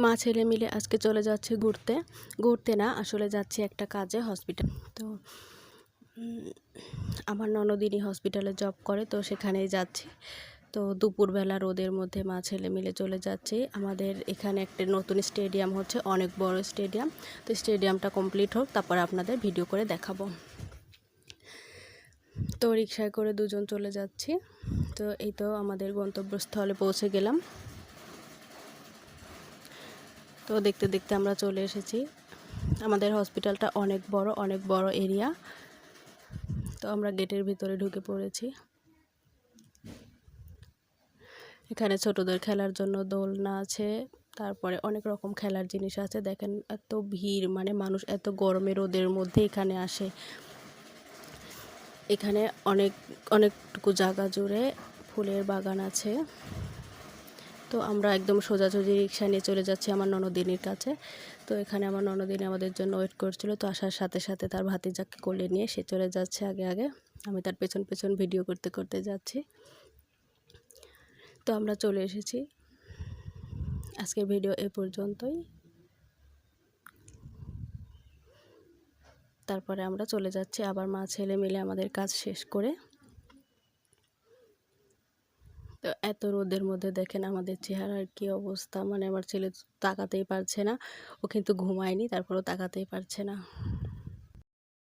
মা ছেলে মিলে আজকে চলে যাচ্ছে ঘুরতে। ঘুরতে না, আসলে যাচ্ছি একটা কাজে হসপিটাল। তো আমার ননদিনী হসপিটালে জব করে, তো সেখানেই যাচ্ছি। তো দুপুরবেলা রোদের মধ্যে মা ছেলে মিলে চলে যাচ্ছি। আমাদের এখানে একটা নতুন স্টেডিয়াম হচ্ছে, অনেক বড় স্টেডিয়াম। তো স্টেডিয়ামটা কমপ্লিট হোক, তারপরে আপনাদের ভিডিও করে দেখাবো। তো রিকশায় করে দুজন চলে যাচ্ছি। তো এই তো আমাদের গন্তব্যস্থলে পৌঁছে গেলাম। তো দেখতে দেখতে আমরা চলে এসেছি। আমাদের হসপিটালটা অনেক বড় এরিয়া। তো আমরা গেটের ভিতরে ঢুকে পড়েছি। এখানে ছোটদের খেলার জন্য দোলনা আছে, তারপরে অনেক রকম খেলার জিনিস আছে। দেখেন এত ভিড়, মানে মানুষ এত গরমে রোদের মধ্যে এখানে আসে। এখানে অনেকটুকু জায়গা জুড়ে ফুলের বাগান আছে। তো আমরা একদম সোজাসুজি রিক্সা নিয়ে চলে যাচ্ছি আমার ননদিনীর কাছে। তো এখানে আমার ননদিনী আমাদের জন্য ওয়েট করছিল। তো আসার সাথে সাথে তার ভাতিজাকে কোলে নিয়ে সে চলে যাচ্ছে আগে আগে। আমি তার পেছন পেছন ভিডিও করতে করতে যাচ্ছি। তো আমরা চলে এসেছি। আজকের ভিডিও এ পর্যন্তই। তারপরে আমরা চলে যাচ্ছি আবার মা ছেলে মিলে আমাদের কাজ শেষ করে। তো এত রোদের মধ্যে দেখেন আমাদের চেহারার কি অবস্থা, মানে আমার ছেলে তাকাতেই পারছে না। ও কিন্তু ঘুমায়নি, তারপরেও তাকাতেই পারছে না।